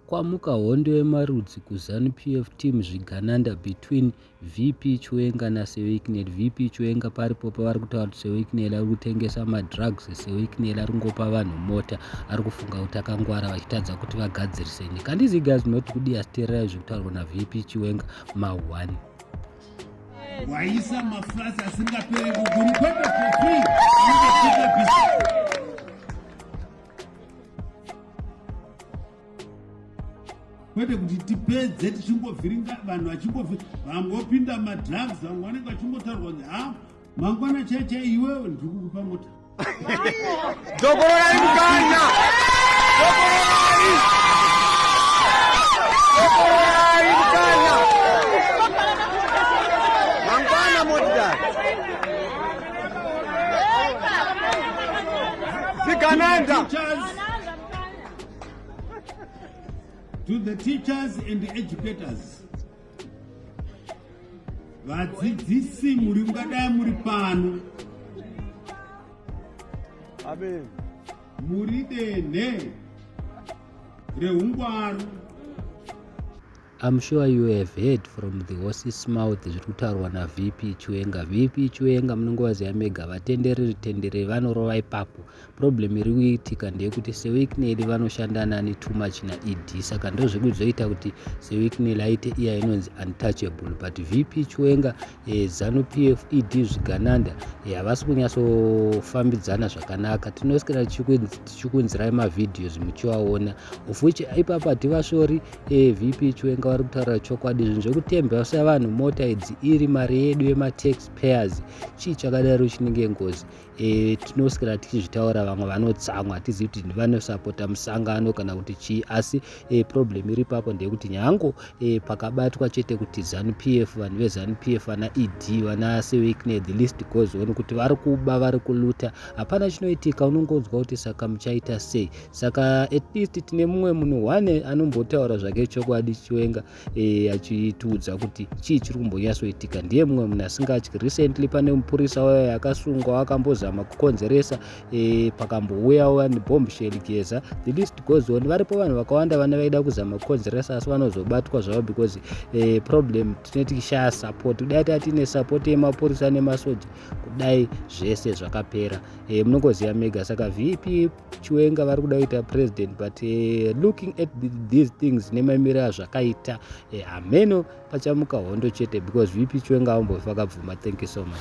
kwamuka hondo yemarudzi kuZANU-PF team zvigananda between VP Chiwenga naSeweiknel. VP Chiwenga paripo pavari kutaura kuti Seweiknel ari kutengesa madrugs, Seweiknel ari kungopa vanhu mota, ari kufunga kuti akangwara vachitadza kuti vagadzirise nyika. Handizii guys munoti kudii, asi teererai zviri kutaurwa naVP Chiwenga ma1. Waisa mafrasi asingaperi kuguru kwenda for free unge bisi kwete kuti tipedze tichimbovhiringa vanhu vangopinda madrugs vamwe vanenge vachimbotaurwa kuti mangwana chaichai iwewe ndiri kukupa mota dhokorai mukanya mangwana motikari zigananda. To the teachers and the educators, vadzidzisi muri mungadai muri pano, muri denhe reungwaru. I'm sure you have heard from the horse's mouth zviri kutaurwa naVP Chiwenga. VP Chiwenga munongovaziva mega, vatendere vanorova ipapo. Problem iri kuitika ndeyekuti Seweiknel vanoshanda nani too much naED, saka ndo zviri kuzoita kuti Seweiknel aite iya inonzi untouchable. But VP Chiwenga ZANU-PF ED zvigananda havasi kunyatsofambidzana zvakanaka. Tinoswera tichikunzirai mavideos muchivaona, of which ipapo hativashori VP Chiwenga vari kutaura chokwadi. Zvinhu zvekutembesa vanhu mota idzi iri mari yedu yemaTaxpayers, chii chakadaro chinenge ngozi. Tinoswera tichizvitaura, vamwe vanotsamwa, hatizivi kuti vanosapota musangano kana kuti chii, asi problem iri papo ndeyekuti nyango pakabatwa chete kuti ZANU-PF, vanhu veZANU-PF vana ED vana Seweiknel, the list goes on, kuti vari kuba vari kuluta, hapana chinoitika. Unongonzwa kuti saka muchaita sei. Saka at least tine mumwe munhu wane anombotaura zvake chokwadi Chiwenga achitiudza kuti chii chiri kumbonyatsoitika. Ndiye mumwe munhu asingatyi. Recently pane mupurisa wayo akasungwa akambozama kukonzeresa pakambouyawo nebombshell geza, the list goes on. Varipo vanhu vakawanda vana vaida kuzama kukonzeresa asi vanozobatwa zvavo because problem tinoti shaya support. Kudai tatine support yemapurisa nemasoja kudai zvese zvakapera. Munongoziva mega. Saka VP Chiwenga vari kuda kuita president, but looking at these things nemamiriro azvakaita hameno pachamuka hondo chete because VP Chiwenga ambovakabvuma. Thank you so much.